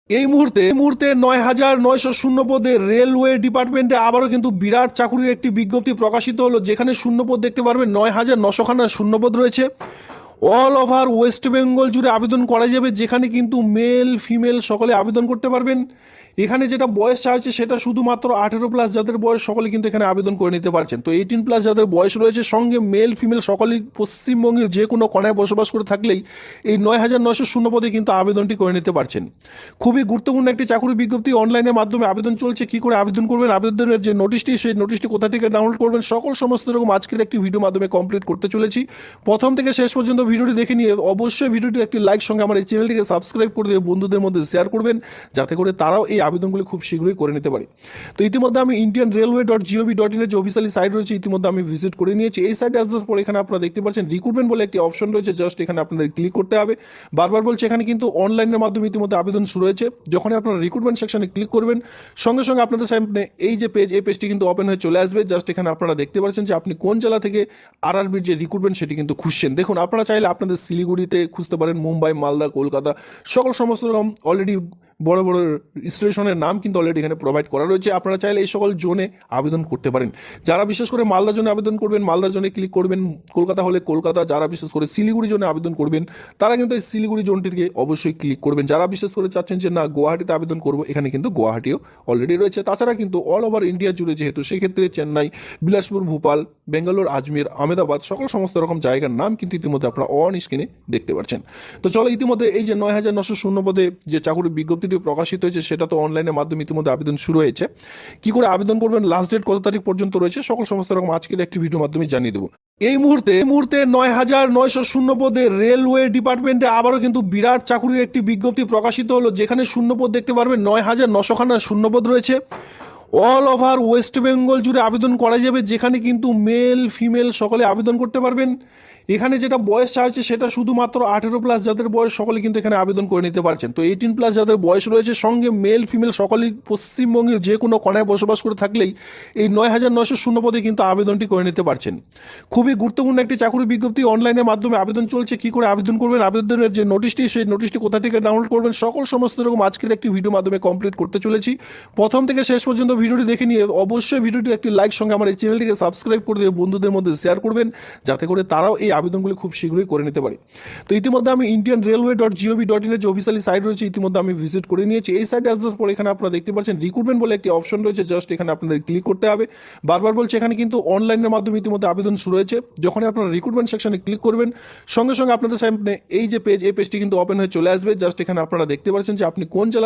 এই মুহূর্তে ৯,৯০০ পদে রেলওয়ে ডিপার্টমেন্টে আবারও কিন্তু বিরাট চাকুরির একটি বিজ্ঞপ্তি প্রকাশিত হলো, যেখানে শূন্যপদ দেখতে পারবেন ৯,৯০০খানা শূন্যপদ রয়েছে। অল ওভার ওয়েস্ট বেঙ্গল জুড়ে আবেদন করা যাবে, যেখানে কিন্তু মেল ফিমেল সকলে আবেদন করতে পারবেন। এখানে যেটা বয়স চাইছে সেটা শুধুমাত্র 18+ যাদের বয়স সকলে কিন্তু এখানে আবেদন করে নিতে পারছেন। তো 18+ যাদের বয়স রয়েছে, সঙ্গে মেল ফিমেল সকলেই পশ্চিমবঙ্গের যে কোনো কোনায় বসবাস করে থাকলেই এই ৯,৯০০ পদে কিন্তু আবেদনটি করে নিতে পারছেন। খুবই গুরুত্বপূর্ণ একটি চাকরি বিজ্ঞপ্তি, অনলাইনের মাধ্যমে আবেদন চলছে। কি করে আবেদন করবেন, আবেদনের যে নোটিশটি, সেই নোটিশটি কোথা থেকে ডাউনলোড করবেন, সমস্ত রকম আজকের একটি ভিডিও মাধ্যমে কমপ্লিট করতে চলেছি। প্রথম থেকে শেষ পর্যন্ত ভিডিওটি দেখে নিয়ে অবশ্যই ভিডিওটি একটি লাইক, সঙ্গে আমার এই চ্যানেলটিকে সাবস্ক্রাইব করে দিয়ে বন্ধুদের মধ্যে শেয়ার করবেন, যাতে করে তারাও এই আবেদনগুলি খুব শীঘ্রই করে নিতে পারে। তো ইতিমধ্যে আমি indianrailway.gov.in এর যে অফিসিয়ালি সাইট রয়েছে, ইতিমধ্যে আমি ভিজিট করে নিয়েছি। এই সাইটে আসার পর এখানে আপনারা দেখতে পাচ্ছেন রিক্রুটমেন্ট বলে একটি অপশন রয়েছে, জাস্ট এখানে আপনাদের ক্লিক করতে হবে। বারবার বলছে, এখানে কিন্তু অনলাইনের মাধ্যমে ইতিমধ্যে আবেদন শুরু হয়েছে। যখন আপনারা রিক্রুটমেন্ট সেকশনে ক্লিক করবেন, সঙ্গে সঙ্গে আপনাদের সামনে এই যে পেজ, এই পেজটি কিন্তু ওপেন হয়ে চলে আসবে। জাস্ট এখানে আপনারা দেখতে পাচ্ছেন যে আপনি কোন জেলা থেকে আরআরবির যে রিক্রুটমেন্ট সেটি কিন্তু খুঁজছেন। দেখুন, আপনারা চাইলে আপনাদের শিলিগুড়িতে খুঁজতে পারেন, মুম্বাই, মালদা, কলকাতা, সমস্ত রকম অলরেডি বড় বড় স্টেশনের নাম কিন্তু অলরেডি এখানে প্রোভাইড করা রয়েছে। আপনারা চাইলে এই সকল জোনে আবেদন করতে পারেন। যারা বিশেষ করে মালদা জোনে আবেদন করবেন, মালদা জোনে ক্লিক করবেন। কলকাতা হলে কলকাতা, যারা বিশেষ করে শিলিগুড়ি জোনে আবেদন করবেন, তারা কিন্তু এই শিলিগুড়ি জোনটিকে অবশ্যই ক্লিক করবেন। যারা বিশেষ করে চাচ্ছেন যে না গুয়াহাটিতে আবেদন করবো, এখানে কিন্তু গুয়াহাটিও অলরেডি রয়েছে। তাছাড়া কিন্তু অল ওভার ইন্ডিয়া জুড়ে যেহেতু, সেক্ষেত্রে চেন্নাই, বিলাসপুর, ভোপাল, বেঙ্গালোর, আজমের, আহমেদাবাদ, সমস্ত রকম জায়গার নাম কিন্তু ইতিমধ্যে আপনারা অন স্ক্রিনে দেখতে পাচ্ছেন। তো চলো, ইতিমধ্যে এই যে ৯,৯০০ পদে যে চাকরির বিজ্ঞপ্তিটি প্রকাশিত হয়েছে, সেটা তো অনলাইনের মাধ্যমে ইতিমধ্যে আবেদন শুরু হয়েছে। কি করে আবেদন করবেন, লাস্ট ডেট কত তারিখ পর্যন্ত রয়েছে, সমস্ত রকম আজকের একটি ভিডিওর মাধ্যমে জানিয়ে দেবো। এই মুহূর্তে ৯,৯০০ পদে রেলওয়ে ডিপার্টমেন্টে আবারও কিন্তু বিরাট চাকরির একটি বিজ্ঞপ্তি প্রকাশিত হলো, যেখানে শূন্যপদ দেখতে পারবেন ৯,৯০০খানা শূন্যপদ রয়েছে। অল ওভার ওয়েস্ট বেঙ্গল জুড়ে আবেদন করা যাবে, যেখানে কিন্তু মেল ফিমেল সকলে আবেদন করতে পারবেন। এখানে যেটা বয়স চাইছে সেটা শুধুমাত্র 18+ যাদের বয়স সকলে কিন্তু এখানে আবেদন করে নিতে পারছেন। তো 18+ যাদের বয়স রয়েছে, সঙ্গে মেল ফিমেল সকলেই পশ্চিমবঙ্গের যে কোনো কোনায় বসবাস করে থাকলেই এই ৯,৯০০ পদে কিন্তু আবেদনটি করে নিতে পারছেন। খুবই গুরুত্বপূর্ণ একটি চাকরি বিজ্ঞপ্তি, অনলাইনের মাধ্যমে আবেদন চলছে। কি করে আবেদন করবেন, আবেদনের যে নোটিশটি, সেই নোটিশটি কোথা থেকে ডাউনলোড করবেন, সমস্ত রকম আজকের একটি ভিডিও মাধ্যমে কমপ্লিট করতে চলেছি। প্রথম থেকে শেষ পর্যন্ত ভিডিওটি দেখে নিয়ে অবশ্যই ভিডিওটি একটি লাইক, সঙ্গে আমার এই চ্যানেলটিকে সাবস্ক্রাইব করে দিয়ে বন্ধুদের মধ্যে শেয়ার করবেন, যাতে করে তারাও এই আবেদনগুলি খুব শীঘ্রই করে নিতে পারে। তো ইতিমধ্যে আমি indianrailway.gov.in এর যে অফিসিয়ালি সাইট রয়েছে, ইতিমধ্যে আমি ভিজিট করে নিয়েছি। এই সাইটে আসার পর এখানে আপনারা দেখতে পাচ্ছেন রিক্রুটমেন্ট বলে একটি অপশন রয়েছে, জাস্ট এখানে আপনাদের ক্লিক করতে হবে। বারবার বলছে, এখানে কিন্তু অনলাইনের মাধ্যমে ইতিমধ্যে আবেদন শুরু হয়েছে। যখন আপনারা রিক্রুটমেন্ট সেকশনে ক্লিক করবেন, সঙ্গে সঙ্গে আপনাদের সামনে এই যে পেজ, এই পেজটি কিন্তু ওপেন হয়ে চলে আসবে। জাস্ট এখানে আপনারা দেখতে পাচ্ছেন যে আপনি কোন জেলা